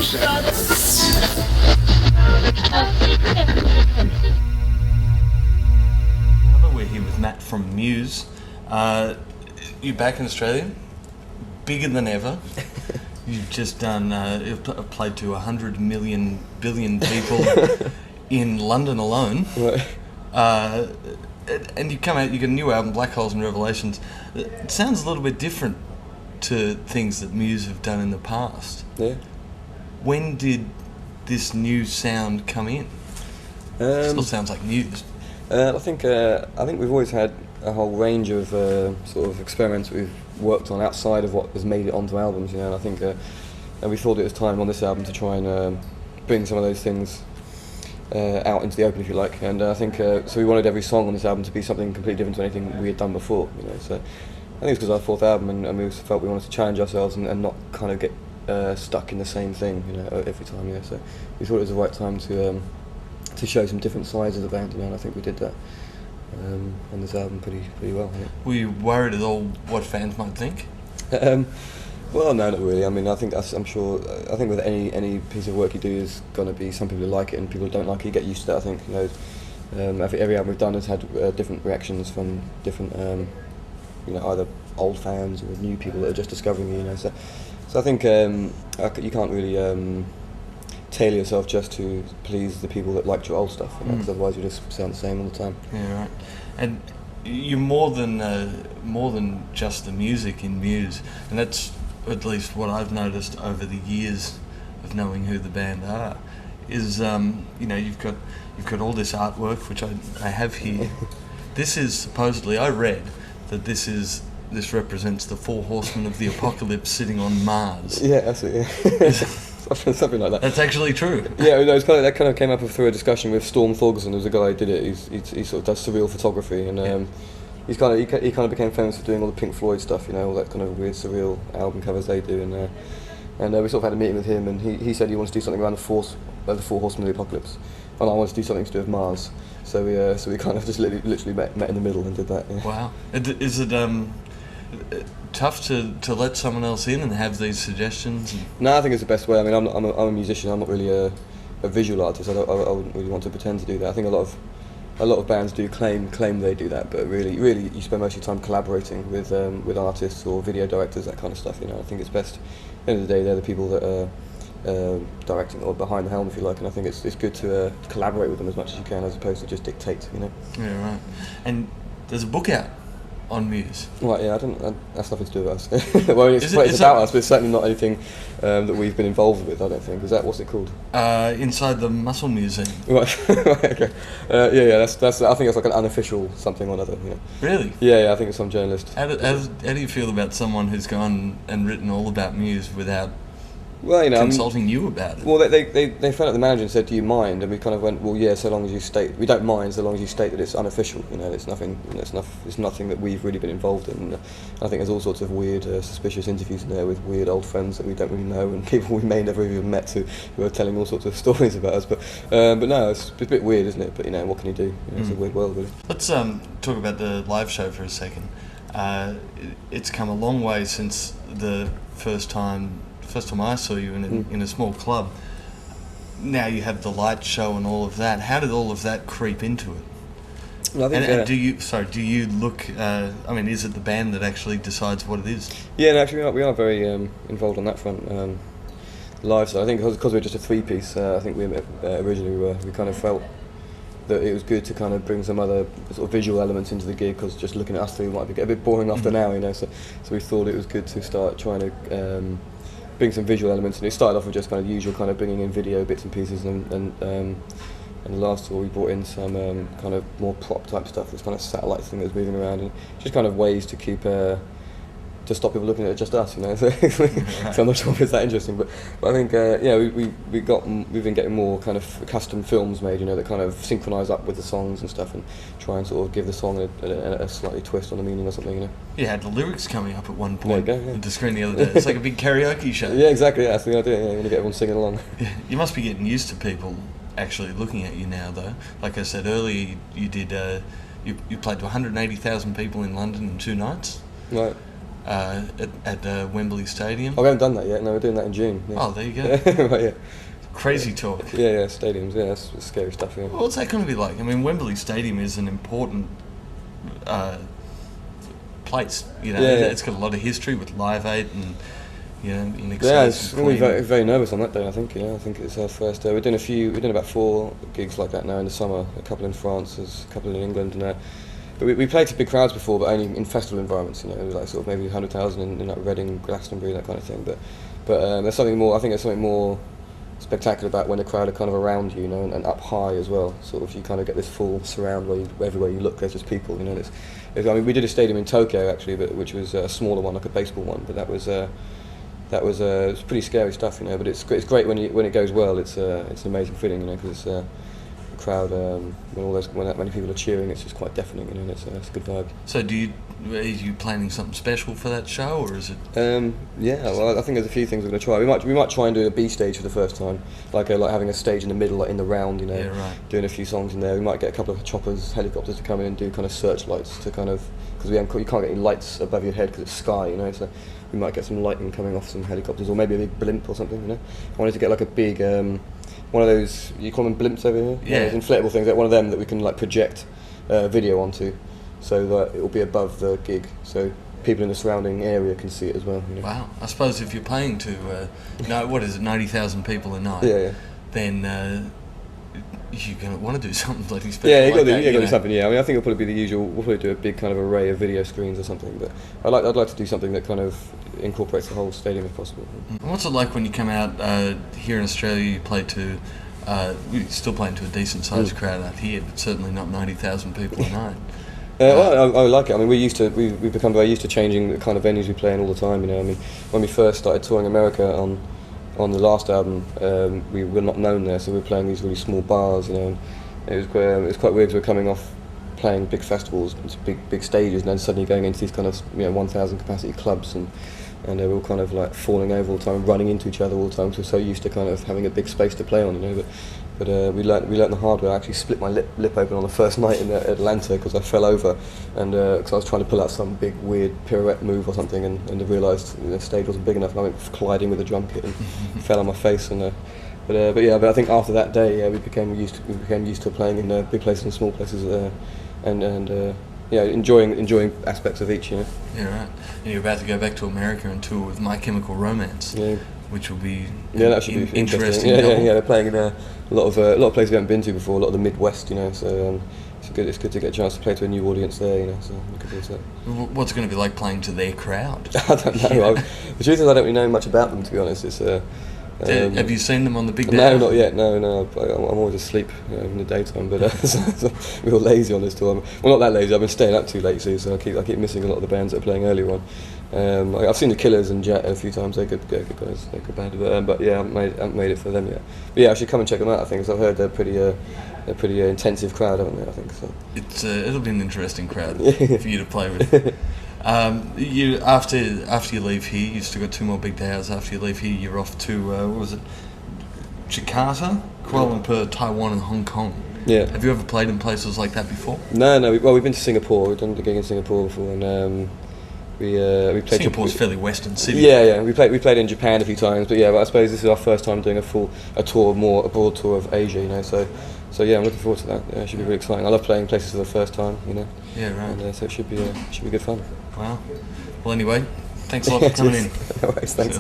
We're here with Matt from Muse. You're back in Australia, bigger than ever. You've just done, you've played to 100 billion people in London alone. Right. And you come out, you got a new album, Black Holes and Revelations. It sounds a little bit different to things that Muse have done in the past. Yeah. When did this new sound come in? Still sounds like Muse. I think we've always had a whole range of sort of experiments we've worked on outside of what has made it onto albums, you know. And I think and we thought it was time on this album to try and bring some of those things out into the open, if you like. And I think so we wanted every song on this album to be something completely different to anything we had done before, you know. So I think it's because our fourth album, and we felt we wanted to challenge ourselves and not kind of get stuck in the same thing, you know, every time. You know, so we thought it was the right time to show some different sides of the band, you know, and I think we did that on this album pretty well. Yeah. Were you worried at all what fans might think? Well, no, not really. I mean, I think with any piece of work you do, is going to be some people who like it and people who don't like it. You get used to that. I think, you know, every album we've done has had different reactions from different, you know, either old fans or new people that are just discovering you. You know, so I think you can't really tailor yourself just to please the people that liked your old stuff, because otherwise you just sound the same all the time. Yeah, right. And you're more than just the music in Muse, and that's at least what I've noticed over the years of knowing who the band are. Is you know, you've got all this artwork which I have here. This is supposedly, I read that this represents the 4 horsemen of the apocalypse sitting on Mars. Yeah, that's it. Yeah. Something like that. That's actually true. Yeah, no, that kind of came up through a discussion with Storm Thorgerson, who's a guy who did it. He sort of does surreal photography, and he kind of became famous for doing all the Pink Floyd stuff, you know, all that kind of weird surreal album covers they do, and we sort of had a meeting with him, and he said he wanted to do something around the 4 horsemen of the apocalypse, and I wanted to do something to do with Mars. So we kind of just literally met in the middle and did that. Yeah. Wow. Is it tough to let someone else in and have these suggestions? No, I think it's the best way. I mean, I'm a musician. I'm not really a visual artist. I wouldn't really want to pretend to do that. I think a lot of bands do claim they do that, but really you spend most of your time collaborating with artists or video directors, that kind of stuff. You know, I think it's best. At the end of the day, they're the people that are directing or behind the helm, if you like. And I think it's good to collaborate with them as much as you can, as opposed to just dictate. You know. Yeah, right. And there's a book out on Muse. Right, yeah, that's nothing to do with us. Well, it's about us, but it's certainly not anything that we've been involved with, I don't think. What's it called? Inside the Muscle Museum. Right, okay. Yeah, that's. I think it's like an unofficial something or another. Yeah. Really? Yeah, I think it's some journalist. How do you feel about someone who's gone and written all about Muse without consulting you about it? Well, they phoned up the manager and said, "Do you mind?" And we kind of went, "Well, yeah, so long as you state we don't mind, so long as you state that it's unofficial. You know, it's nothing. You know, it's nothing that we've really been involved in." And I think there's all sorts of weird, suspicious interviews in there with weird old friends that we don't really know and people we may never even met who are telling all sorts of stories about us. But no, it's a bit weird, isn't it? But you know, what can you do? You know, it's a weird world, really. Let's talk about the live show for a second. It's come a long way since the first time I saw you in a small club. Now you have the light show and all of that. How did all of that creep into it? Well, I think, and do you look? I mean, is it the band that actually decides what it is? Yeah, no, actually we are very involved on that front. Live, so I think because we're just a 3-piece. I think we originally we kind of felt that it was good to kind of bring some other sort of visual elements into the gig, because just looking at us three might be a bit boring after now, you know. So we thought it was good to start trying to bring some visual elements, and it started off with just kind of usual kind of bringing in video bits and pieces, and the last tour we brought in some kind of more prop type stuff, this kind of satellite thing that was moving around, and just kind of ways to keep to stop people looking at just us, you know. So I'm not sure if it's that interesting, but I think we've been getting more kind of custom films made, you know, that kind of synchronise up with the songs and stuff, and try and sort of give the song a slightly twist on the meaning or something, you know. You had the lyrics coming up at one point. There you go, yeah. On the screen the other day. It's like a big karaoke show. Yeah, exactly. Yeah, that's the idea. Yeah, you want to get everyone singing along. Yeah, you must be getting used to people actually looking at you now, though. Like I said earlier, you did you played to 180,000 people in London in 2 nights. Right. at Wembley Stadium. Oh, we haven't done that yet. No, we're doing that in June. Yeah. Oh, there you go. Right, yeah. Crazy talk. Yeah, stadiums. Yeah, that's scary stuff. Yeah. What's that going to be like? I mean, Wembley Stadium is an important place. You know, it's got a lot of history with Live Aid and in excess. Yeah, we're very, very nervous on that day. I think. I think it's our first. We're doing about 4 gigs like that now in the summer. A couple in France, there's a couple in England, and but we played to big crowds before, but only in festival environments. It was like sort of maybe 100,000 in like Reading, Glastonbury, that kind of thing. But there's something more. I think there's something more spectacular about when the crowd are kind of around you, and up high as well. Sort of you kind of get this full surround where everywhere you look there's just people. I mean, we did a stadium in Tokyo actually, which was a smaller one, like a baseball one, but that was it's pretty scary stuff, But it's great when it goes well. It's an amazing feeling, because the crowd when that many people are cheering, it's just quite deafening, and it's a good vibe. So are you planning something special for that show, or is it? Well, I think there's a few things we're going to try. We might try and do a B stage for the first time, like having a stage in the middle, like in the round, Yeah, right. Doing a few songs in there. We might get a couple of choppers, helicopters to come in and do kind of searchlights to kind of, because you can't get any lights above your head because it's sky, So we might get some lighting coming off some helicopters, or maybe a big blimp or something. I wanted to get like a big one of those, you call them blimps over here? Yeah. Those inflatable things, like one of them that we can like project video onto, so that it will be above the gig, so people in the surrounding area can see it as well. Wow. I suppose if you're playing to, 90,000 people a night, then you're going to want to do something bloody special. Yeah, you've got to do something, I mean, I think it'll probably be the usual, we'll probably do a big kind of array of video screens or something, but I'd like to do something that kind of incorporates the whole stadium if possible. And what's it like when you come out here in Australia? You play to, you're still playing to a decent sized crowd out here, but certainly not 90,000 people a night. Well, I like it. I mean, we've become very used to changing the kind of venues we play in all the time. I mean, when we first started touring America on the last album, we were not known there, so we were playing these really small bars. And it was quite weird because we were coming off playing big festivals, big stages, and then suddenly going into these kind of 1,000 capacity clubs, and we were kind of like falling over all the time, running into each other all the time, because we're so used to kind of having a big space to play on. But we learnt the hard way. I actually split my lip open on the first night in Atlanta because I fell over, and because I was trying to pull out some big weird pirouette move or something, and I realised the stage wasn't big enough, and I went colliding with the drum kit and fell on my face. But I think after that day, we became used to playing in big places and small places, and enjoying aspects of each. Yeah, right. And you're about to go back to America and tour with My Chemical Romance. Yeah. Which will be that should be interesting. Yeah, they're playing in a lot of places we haven't been to before, a lot of the Midwest, So it's good to get a chance to play to a new audience there, So looking forward to that. What's it going to be like playing to their crowd? I don't know. The truth is, I don't really know much about them, to be honest. It's have you seen them on the big day? No, not yet. No. I'm always asleep in the daytime, but so real lazy on this tour. Well, not that lazy. I've been staying up too late, so I keep missing a lot of the bands that are playing earlier on. I've seen the Killers and Jet a few times. They're good guys. They're good band, but I haven't made it for them yet. But I should come and check them out. I think, because I've heard they're pretty intensive crowd, haven't they? I think so. It'll be an interesting crowd for you to play with. You after you leave here, you still got 2 more big days. After you leave here, you're off to what was it? Jakarta, Kuala Lumpur, Taiwan, and Hong Kong. Yeah. Have you ever played in places like that before? No. We've been to Singapore. We've done the gig in Singapore before, and we played. Singapore's fairly Western city. Yeah. We played in Japan a few times, but I suppose this is our first time doing a broad tour of Asia. So I'm looking forward to that. It should be really exciting. I love playing places for the first time. Yeah, right. And, so it should be good fun. Wow. Well, anyway, thanks a lot for coming in. No worries, thanks.